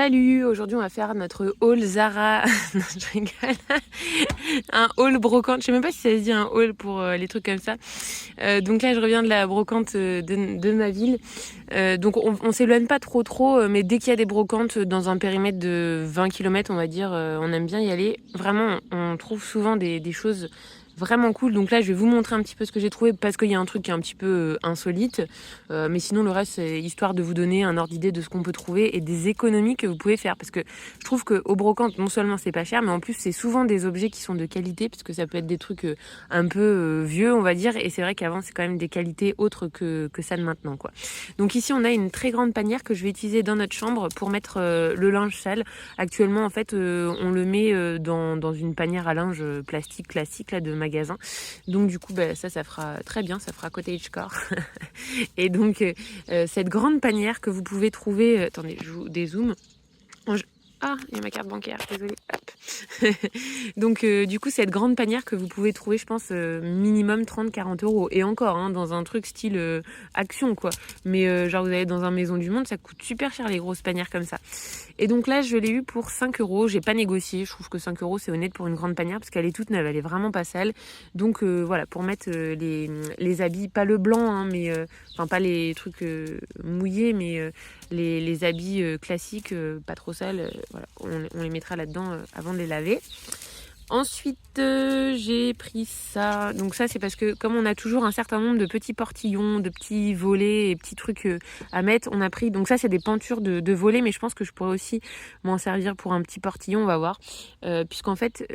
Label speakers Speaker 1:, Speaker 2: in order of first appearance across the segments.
Speaker 1: Salut, aujourd'hui on va faire notre haul Zara. Non, je rigole. Un haul brocante. Je sais même pas si ça se dit un haul pour les trucs comme ça. Donc là je reviens de la brocante de ma ville. Donc on s'éloigne pas trop, mais dès qu'il y a des brocantes dans un périmètre de 20 km on va dire, on aime bien y aller. Vraiment on trouve souvent des choses vraiment cool. Donc là je vais vous montrer un petit peu ce que j'ai trouvé parce qu'il y a un truc qui est un petit peu insolite. Mais sinon le reste c'est histoire de vous donner un ordre d'idée de ce qu'on peut trouver et des économies que vous pouvez faire. Parce que je trouve qu'au brocante non seulement c'est pas cher mais en plus c'est souvent des objets qui sont de qualité parce que ça peut être des trucs un peu vieux on va dire. Et c'est vrai qu'avant c'est quand même des qualités autres que ça de maintenant quoi. Donc ici on a une très grande panière que je vais utiliser dans notre chambre pour mettre le linge sale. Actuellement en fait on le met dans une panière à linge plastique classique là de magasin. Donc du coup ça fera très bien, ça fera cottagecore. Et donc cette grande panière que vous pouvez trouver, attendez je vous dézoome. Ah, il y a ma carte bancaire, désolée. Hop. Donc du coup cette grande panière que vous pouvez trouver je pense minimum 30-40 euros. Et encore hein, dans un truc style Action quoi. Mais genre vous allez dans un Maison du Monde, ça coûte super cher les grosses panières comme ça. Et donc là je l'ai eu pour 5 euros, j'ai pas négocié, je trouve que 5 euros c'est honnête pour une grande panière parce qu'elle est toute neuve, elle est vraiment pas sale. Donc voilà, pour mettre les habits, pas le blanc hein, mais enfin pas les trucs mouillés mais les habits classiques, pas trop sales, voilà, on les mettra là-dedans avant de les laver. Ensuite, j'ai pris ça. Donc ça, c'est parce que comme on a toujours un certain nombre de petits portillons, de petits volets et petits trucs à mettre, on a pris... Donc ça, c'est des pentures de volets, mais je pense que je pourrais aussi m'en servir pour un petit portillon, on va voir. Puisqu'en fait,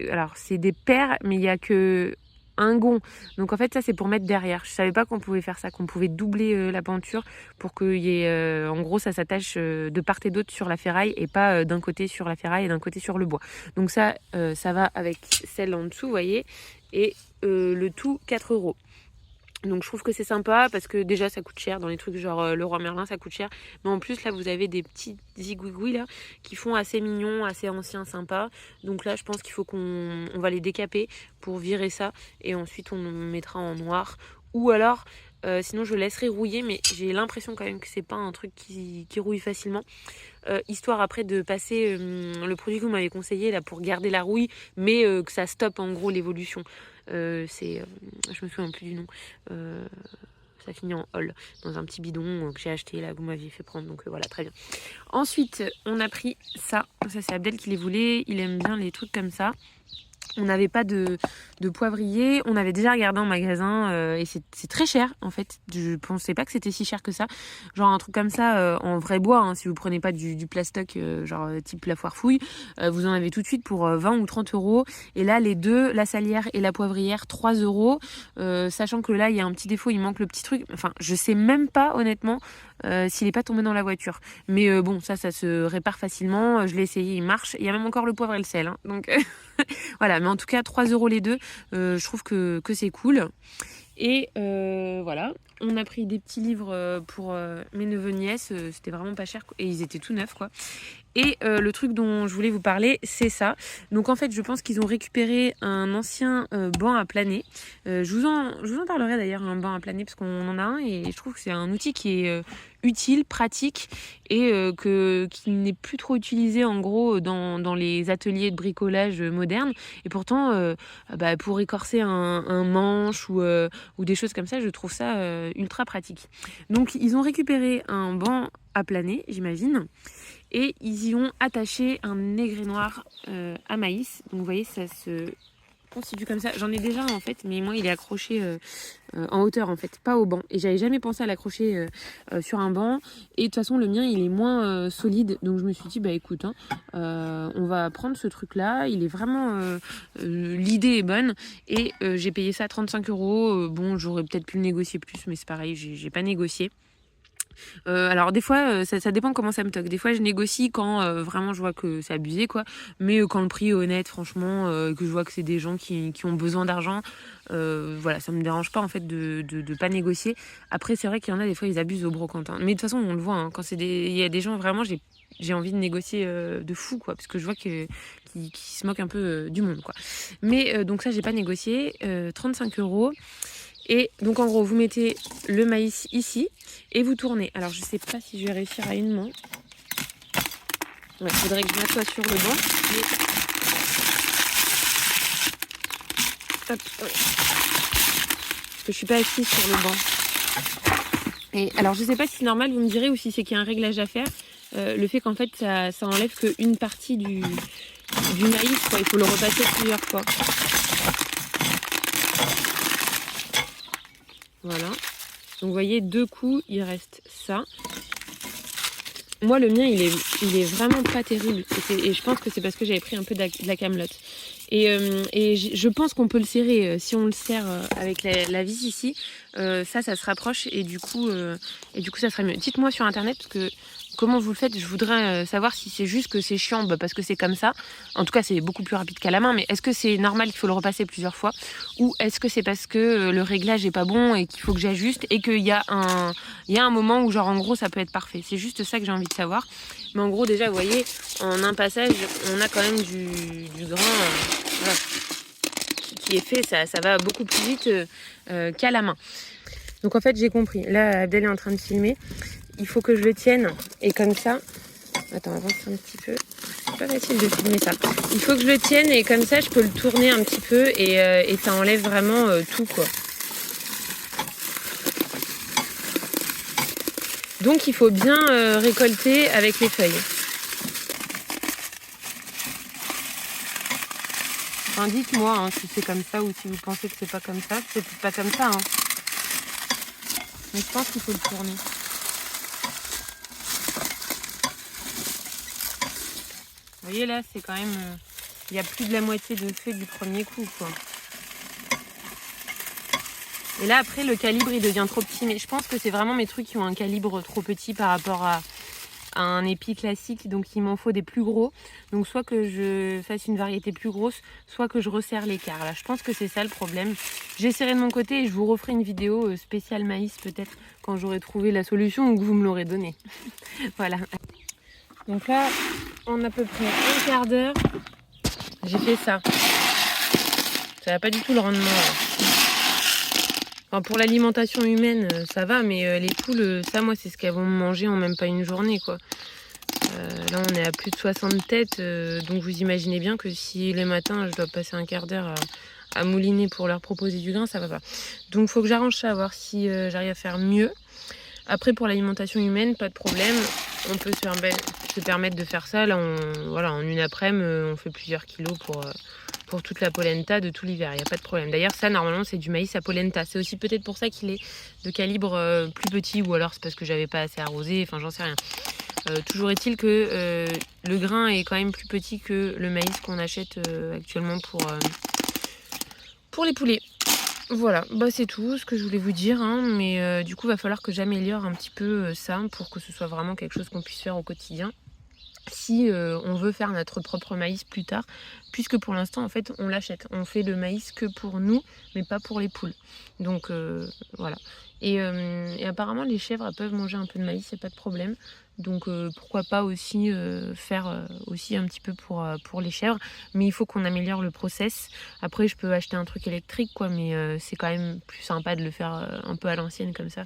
Speaker 1: alors c'est des paires, mais il n'y a que... un gond. Donc en fait ça c'est pour mettre derrière. Je savais pas qu'on pouvait faire ça, qu'on pouvait doubler la penture pour qu'il y ait en gros ça s'attache de part et d'autre sur la ferraille et pas d'un côté sur la ferraille et d'un côté sur le bois. Donc ça va avec celle en dessous, vous voyez. Et le tout 4 euros. Donc je trouve que c'est sympa parce que déjà ça coûte cher dans les trucs genre Leroy Merlin ça coûte cher, mais en plus là vous avez des petits zigouigouis là qui font assez mignons, assez anciens, sympas. Donc là je pense qu'il faut qu'on va les décaper pour virer ça et ensuite on mettra en noir ou alors sinon je laisserai rouiller, mais j'ai l'impression quand même que c'est pas un truc qui rouille facilement. Histoire après de passer le produit que vous m'avez conseillé là pour garder la rouille mais que ça stoppe en gros l'évolution. Je me souviens plus du nom. Ça finit en hall dans un petit bidon que j'ai acheté là, que vous m'aviez fait prendre. Donc voilà, très bien. Ensuite, on a pris ça. Ça, c'est Abdel qui les voulait. Il aime bien les trucs comme ça. On n'avait pas de poivrier. On avait déjà regardé en magasin et c'est très cher en fait. Je pensais pas que c'était si cher que ça. Genre un truc comme ça en vrai bois, hein, si vous prenez pas du plastoc genre type la foire fouille, vous en avez tout de suite pour 20 ou 30 euros. Et là les deux, la salière et la poivrière, 3 euros. Sachant que là il y a un petit défaut, il manque le petit truc. Enfin je sais même pas honnêtement s'il est pas tombé dans la voiture. Mais bon ça se répare facilement. Je l'ai essayé, il marche. Il y a même encore le poivre et le sel. Hein, donc voilà, mais en tout cas 3 euros les deux, je trouve que c'est cool. Et voilà, on a pris des petits livres pour mes neveux nièces, c'était vraiment pas cher et ils étaient tout neufs quoi. Et le truc dont je voulais vous parler, c'est ça. Donc en fait, je pense qu'ils ont récupéré un ancien banc à planer. Je vous en parlerai d'ailleurs, un banc à planer, parce qu'on en a un et je trouve que c'est un outil qui est utile, pratique et qui n'est plus trop utilisé en gros dans les ateliers de bricolage modernes. Et pourtant, pour écorcer un manche ou des choses comme ça, je trouve ça ultra pratique. Donc ils ont récupéré un banc à planer, j'imagine. Et ils y ont attaché un aigrénoir à maïs. Donc vous voyez, ça se constitue comme ça. J'en ai déjà en fait, mais moi il est accroché en hauteur en fait, pas au banc. Et j'avais jamais pensé à l'accrocher sur un banc. Et de toute façon le mien il est moins solide. Donc je me suis dit écoute, hein, on va prendre ce truc là. Il est vraiment... l'idée est bonne. Et j'ai payé ça 35 euros. Bon j'aurais peut-être pu le négocier plus, mais c'est pareil, j'ai pas négocié. Alors des fois ça dépend comment ça me toque. Des fois je négocie quand vraiment je vois que c'est abusé quoi. Mais quand le prix est honnête franchement, que je vois que c'est des gens qui ont besoin d'argent, voilà, ça me dérange pas en fait de pas négocier. Après c'est vrai qu'il y en a des fois ils abusent au brocante. Hein. Mais de toute façon on le voit hein, quand il y a des gens vraiment j'ai envie de négocier de fou quoi, parce que je vois qu'ils se moquent un peu du monde quoi. Mais donc ça j'ai pas négocié, 35 euros. Et donc en gros vous mettez le maïs ici et vous tournez. Alors je sais pas si je vais réussir à une main. Ouais, faudrait que je m'assoie sur le banc. Mais... Hop, ouais. Parce que je suis pas assise sur le banc. Et alors je sais pas si c'est normal, vous me direz, ou si c'est qu'il y a un réglage à faire. Le fait qu'en fait ça enlève qu'une partie du maïs, quoi. Il faut le repasser plusieurs fois. Voilà. Donc vous voyez, 2 coups, il reste ça. Moi, le mien, il est vraiment pas terrible. Et je pense que c'est parce que j'avais pris un peu de la camelote. Et je pense qu'on peut le serrer. Si on le serre avec la vis ici, ça se rapproche. Et du coup, ça serait mieux. Dites-moi sur Internet, parce que comment vous le faites, je voudrais savoir si c'est juste que c'est chiant, parce que c'est comme ça. En tout cas, c'est beaucoup plus rapide qu'à la main. Mais est-ce que c'est normal qu'il faut le repasser plusieurs fois? Ou est-ce que c'est parce que le réglage est pas bon et qu'il faut que j'ajuste et qu'il y a un moment où, genre, en gros, ça peut être parfait? C'est juste ça que j'ai envie de savoir. Mais en gros, déjà, vous voyez, en un passage, on a quand même du grain voilà, qui est fait. Ça va beaucoup plus vite qu'à la main. Donc, en fait, j'ai compris. Là, Abdel est en train de filmer. Il faut que je le tienne. Et comme ça... Attends, avance un petit peu. C'est pas facile de filmer ça. Il faut que je le tienne et comme ça, je peux le tourner un petit peu et ça enlève vraiment tout, quoi. Donc, il faut bien récolter avec les feuilles. Enfin, dites-moi si c'est comme ça ou si vous pensez que c'est pas comme ça. C'est pas comme ça. Mais je pense qu'il faut le tourner. Vous voyez là, c'est quand même... Il y a plus de la moitié de fait du premier coup, quoi. Et là, après, le calibre, il devient trop petit. Mais je pense que c'est vraiment mes trucs qui ont un calibre trop petit par rapport à un épi classique. Donc, il m'en faut des plus gros. Donc, soit que je fasse une variété plus grosse, soit que je resserre l'écart. Là, je pense que c'est ça le problème. J'essaierai de mon côté et je vous referai une vidéo spéciale maïs, peut-être, quand j'aurai trouvé la solution ou que vous me l'aurez donnée. Voilà. Donc là, en à peu près un quart d'heure, j'ai fait ça. Ça n'a pas du tout le rendement. Enfin, pour l'alimentation humaine, ça va, mais les poules, ça, moi, c'est ce qu'elles vont manger en même pas une journée, quoi. Là, on est à plus de 60 têtes, donc vous imaginez bien que si les matins, je dois passer un quart d'heure à mouliner pour leur proposer du grain, ça va pas. Donc, il faut que j'arrange ça, à voir si j'arrive à faire mieux. Après, pour l'alimentation humaine, pas de problème. On peut se permettre de faire ça. Là, en une après-midi, on fait plusieurs kilos pour toute la polenta de tout l'hiver. Il n'y a pas de problème. D'ailleurs, ça, normalement, c'est du maïs à polenta. C'est aussi peut-être pour ça qu'il est de calibre plus petit, ou alors c'est parce que j'avais pas assez arrosé. Enfin, j'en sais rien. Toujours est-il que le grain est quand même plus petit que le maïs qu'on achète actuellement pour les poulets. Voilà, c'est tout ce que je voulais vous dire, mais du coup, il va falloir que j'améliore un petit peu ça pour que ce soit vraiment quelque chose qu'on puisse faire au quotidien. Si on veut faire notre propre maïs plus tard, puisque pour l'instant, en fait, on l'achète. On fait le maïs que pour nous, mais pas pour les poules. Donc, voilà. Et apparemment, les chèvres peuvent manger un peu de maïs, c'est pas de problème. Donc, pourquoi pas aussi faire aussi un petit peu pour les chèvres. Mais il faut qu'on améliore le process. Après, je peux acheter un truc électrique, quoi, mais c'est quand même plus sympa de le faire un peu à l'ancienne comme ça.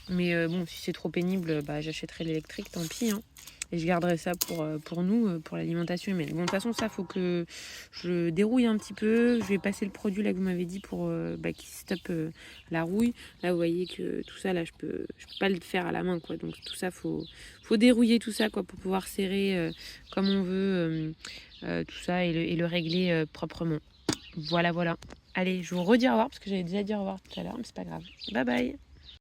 Speaker 1: Mais bon, si c'est trop pénible, j'achèterai l'électrique, tant pis, Et je garderai ça pour nous, pour l'alimentation humaine. Bon, de toute façon, ça, faut que je dérouille un petit peu. Je vais passer le produit là que vous m'avez dit pour qu'il stoppe la rouille. Là, vous voyez que tout ça, là, je peux pas le faire à la main, quoi. Donc, tout ça, faut dérouiller tout ça, quoi, pour pouvoir serrer comme on veut tout ça et le régler proprement. Voilà. Allez, je vous redis au revoir parce que j'avais déjà dit au revoir tout à l'heure, mais c'est pas grave. Bye bye.